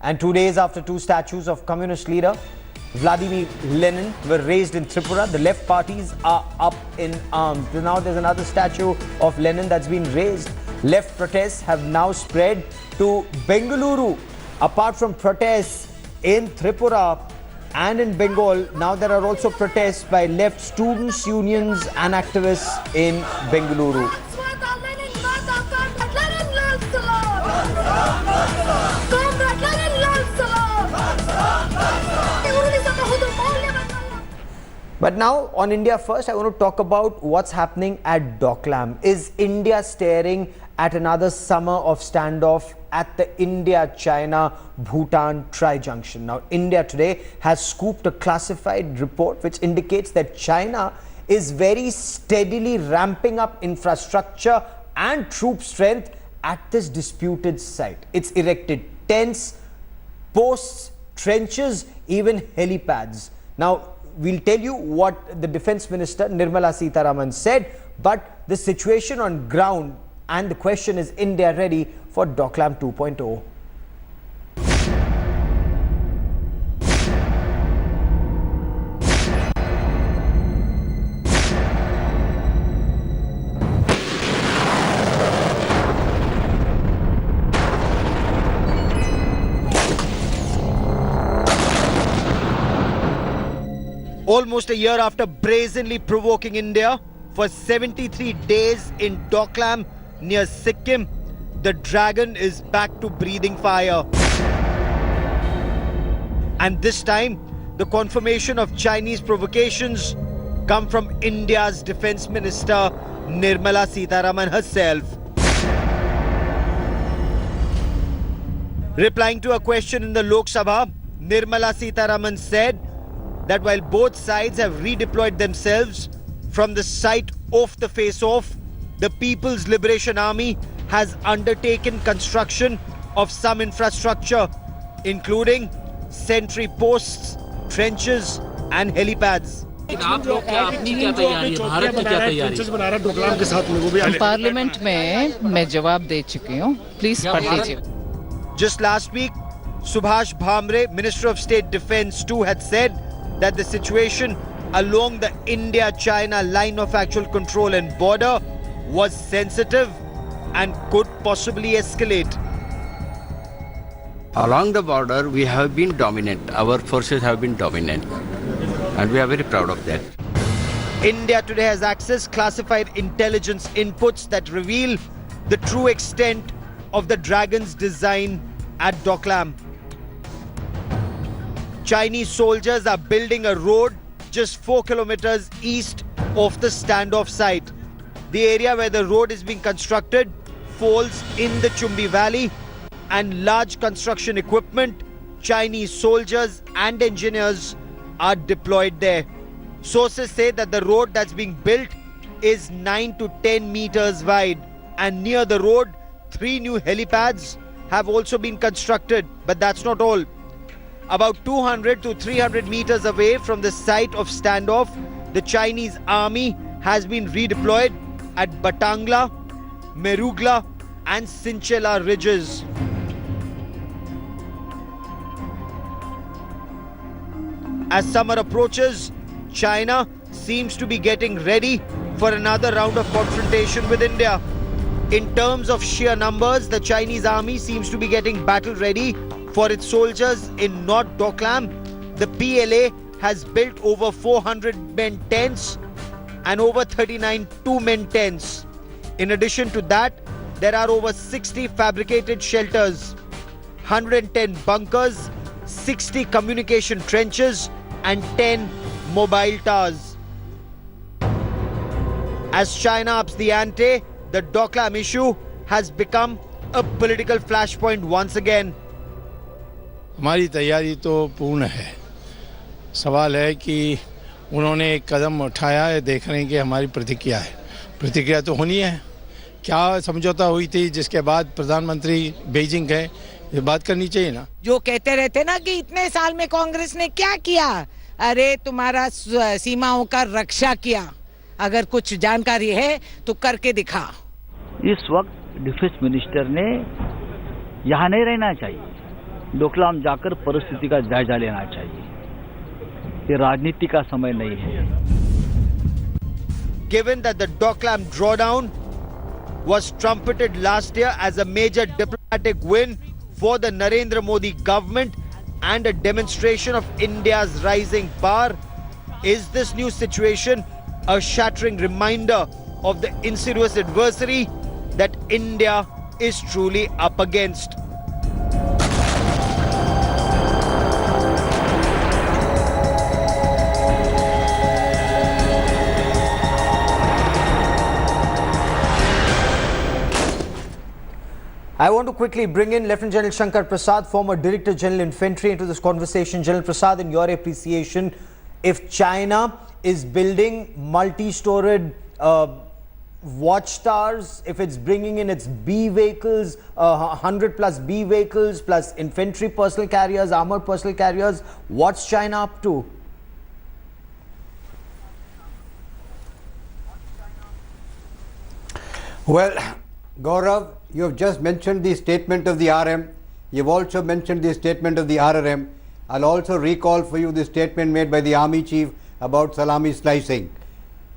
And 2 days after two statues of communist leader Vladimir Lenin were raised in Tripura, the left parties are up in arms. Now there's another statue of Lenin that's been raised. Left protests have now spread to Bengaluru. Apart from protests in Tripura and in Bengal, now there are also protests by left students, unions and activists in Bengaluru. But now on India First, I want to talk about what's happening at Doklam. Is India staring at another summer of standoff at the India-China-Bhutan tri-junction? Now, India today has scooped a classified report which indicates that China is very steadily ramping up infrastructure and troop strength at this disputed site. It's erected tents, posts, trenches, even helipads. Now, we'll tell you what the Defence Minister Nirmala Sitharaman said, but the situation on ground and the question is India ready for Doklam 2.0? Almost a year after brazenly provoking India for 73 days in Doklam near Sikkim, the dragon is back to breathing fire. And this time, the confirmation of Chinese provocations come from India's Defence Minister Nirmala Sitharaman herself. Replying to a question in the Lok Sabha, Nirmala Sitharaman said that while both sides have redeployed themselves from the site of the face-off, the People's Liberation Army has undertaken construction of some infrastructure, including sentry posts, trenches and helipads. आप लोग क्या अपनी क्या तैयारी है, भारत की क्या तैयारी है? पार्लियामेंट में मैं जवाब दे चुकी हूँ, प्लीज पढ़ लीजिए. Just last week, Subhash Bhamre, Minister of State Defence too, had said that the situation along the India-China line of actual control and border was sensitive and could possibly escalate. Along the border, we have been dominant. Our forces have been dominant. And we are very proud of that. India today has accessed classified intelligence inputs that reveal the true extent of the Dragon's design at Doklam. Chinese soldiers are building a road just 4 kilometers east of the standoff site. The area where the road is being constructed falls in the Chumbi Valley, and large construction equipment, Chinese soldiers and engineers are deployed there. Sources say that the road that's being built is 9 to 10 meters wide, and near the road 3 new helipads have also been constructed. But that's not all. About 200 to 300 meters away from the site of standoff, the Chinese army has been redeployed at Batangla, Merugla and Sinchela ridges. As summer approaches, China seems to be getting ready for another round of confrontation with India. In terms of sheer numbers, the Chinese army seems to be getting battle ready for its soldiers in North Doklam. The PLA has built over 400 men tents and over 39 two-men tents. In addition to that, there are over 60 fabricated shelters, 110 bunkers, 60 communication trenches and 10 mobile towers. As China ups the ante, the Doklam issue has become a political flashpoint once again. हमारी तैयारी तो पूर्ण है. सवाल है कि उन्होंने एक कदम उठाया है, देख रहे हैं कि हमारी प्रतिक्रिया है. प्रतिक्रिया तो होनी है. क्या समझौता हुई थी जिसके बाद प्रधानमंत्री बीजिंग गए, ये बात करनी चाहिए ना. जो कहते रहते ना कि इतने साल में कांग्रेस ने क्या किया, अरे तुम्हारा सीमाओं का रक्षा किया. अगर कुछ जानकारी है तो करके दिखा. इस वक्त डिफेंस मिनिस्टर ने यहाँ नहीं रहना चाहिए. डोकलाम जाकर परिस्थिति का जायजा लेना चाहिए। ये राजनीति का समय नहीं है। Given that the Doklam drawdown was trumpeted last year as a major diplomatic win for the Narendra Modi government and a demonstration of India's rising power, is this new situation a shattering reminder of the insidious adversary that India is truly up against? I want to quickly bring in Lieutenant General Shankar Prasad, former Director General Infantry, into this conversation. General Prasad, in your appreciation, if China is building multi-storied watchtowers, if it's bringing in its B vehicles, 100 plus B vehicles, plus infantry personal carriers, armored personal carriers, what's China up to? Well, Gaurav, you have just mentioned the statement of the RM. You've also mentioned the statement of the RRM. I'll also recall for you the statement made by the Army Chief about salami slicing.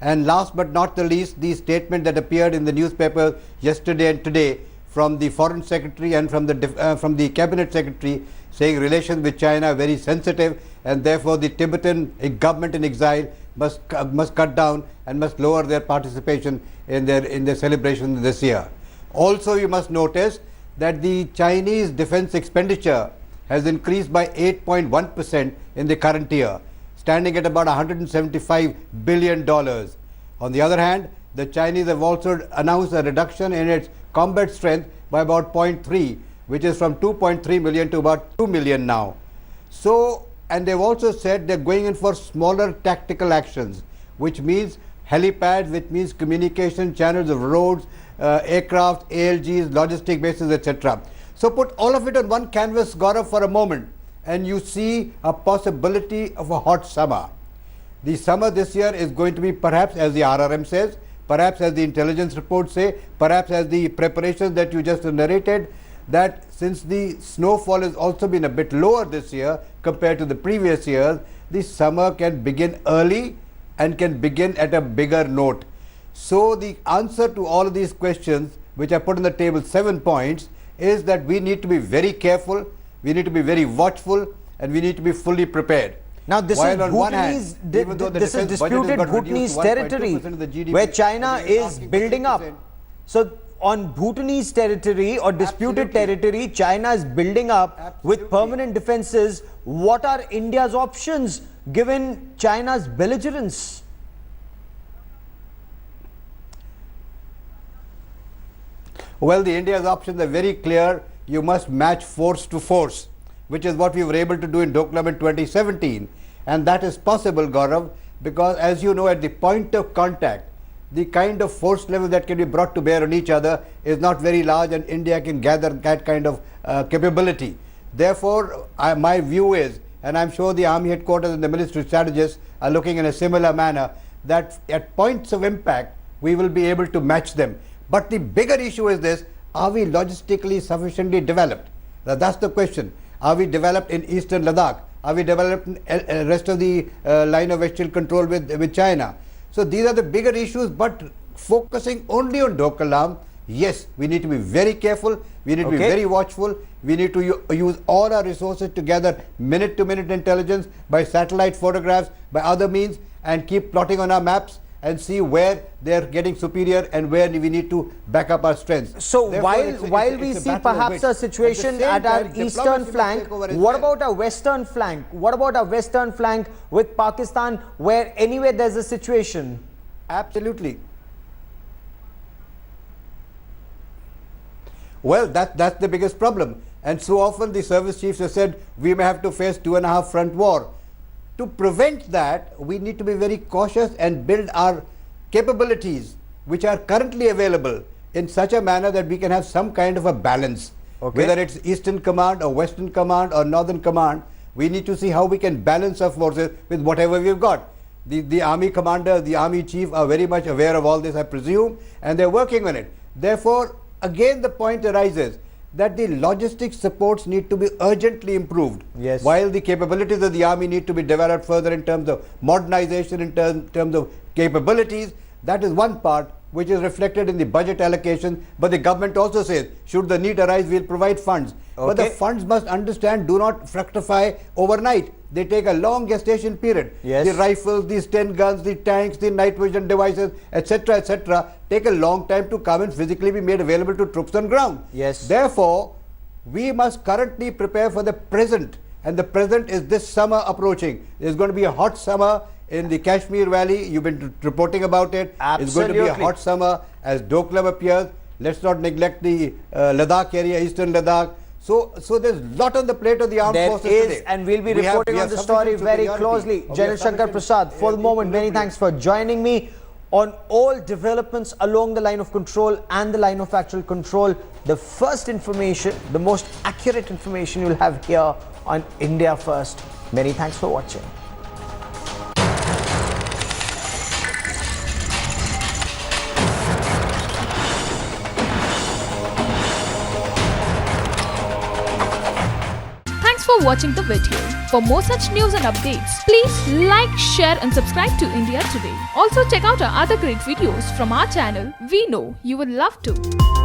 And last but not the least, the statement that appeared in the newspaper yesterday and today from the Foreign Secretary and from the Cabinet Secretary, saying relations with China are very sensitive, and therefore the Tibetan government in exile must cut down and must lower their participation in their celebration this year. Also, you must notice that the Chinese defense expenditure has increased by 8.1% in the current year, standing at about $175 billion. On the other hand, the Chinese have also announced a reduction in its combat strength by about 0.3, which is from 2.3 million to about 2 million now. So, and they've also said they're going in for smaller tactical actions, which means helipads, which means communication channels of roads, aircraft, ALGs, logistic bases, etc. So put all of it on one canvas, Gaurav, for a moment, and you see a possibility of a hot summer. The summer this year is going to be, perhaps as the RRM says, perhaps as the intelligence reports say, perhaps as the preparations that you just narrated, that since the snowfall has also been a bit lower this year compared to the previous years, the summer can begin early and can begin at a bigger note. So the answer to all of these questions, which I put on the table, 7 points, is that we need to be very careful, we need to be very watchful, and we need to be fully prepared. Now this is disputed Bhutanese territory where China is building up. So on Bhutanese territory or disputed territory, China is building up with permanent defenses. What are India's options given China's belligerence? Well, the India's options are very clear. You must match force to force, which is what we were able to do in Doklam in 2017. And that is possible, Gaurav, because as you know, at the point of contact, the kind of force level that can be brought to bear on each other is not very large, and India can gather that kind of capability. Therefore, my view is, and I'm sure the Army headquarters and the military strategists are looking in a similar manner, that at points of impact, we will be able to match them. But the bigger issue is this: are we logistically sufficiently developed? Now, that's the question. Are we developed in eastern Ladakh? Are we developed in the rest of the line of actual control with China? So these are the bigger issues, but focusing only on Doklam, yes, we need to be very careful, we need to be very watchful, we need to use all our resources to gather minute-to-minute intelligence by satellite photographs, by other means, and keep plotting on our maps and see where they are getting superior and where we need to back up our strengths. So while we see perhaps a situation at our eastern flank, what about our western flank? What about our western flank with Pakistan, where anyway there's a situation? Absolutely. Well, that's the biggest problem. And so often the service chiefs have said we may have to face 2.5 front war. To prevent that, we need to be very cautious and build our capabilities which are currently available in such a manner that we can have some kind of a balance. Whether it's Eastern Command or Western Command or Northern Command, we need to see how we can balance our forces with whatever we've got. The Army Commander, the Army Chief are very much aware of all this, I presume, and they're working on it. Therefore, again the point arises that the logistics supports need to be urgently improved. Yes. While the capabilities of the army need to be developed further in terms of modernization, in terms of capabilities, that is one part which is reflected in the budget allocation. But the government also says, should the need arise, we'll provide funds. But the Okay. funds must understand, do not fructify overnight. They take a long gestation period. Yes. The rifles, the Sten guns, the tanks, the night vision devices, etc., take a long time to come and physically be made available to troops on ground. Yes. Therefore, we must currently prepare for the present, and the present is this summer approaching. There's going to be a hot summer in the Kashmir Valley. You've been reporting about it. It's going to be a Absolutely. hot summer as Doklam appears. Let's not neglect the Ladakh area, eastern Ladakh. So there's a lot on the plate of the armed There forces is, today. and we'll be We have- reporting we on have the story sufficient very superiority, closely. or we General have Shankar sufficient, Prasad, for the moment, many thanks for joining me on all developments along the line of control and the line of actual control. The first information, the most accurate information you'll have here on India First. Many thanks for watching. Thanks for watching the video. For more such news and updates, please like, share and subscribe to India Today. Also check out our other great videos from our channel. We know you will love to.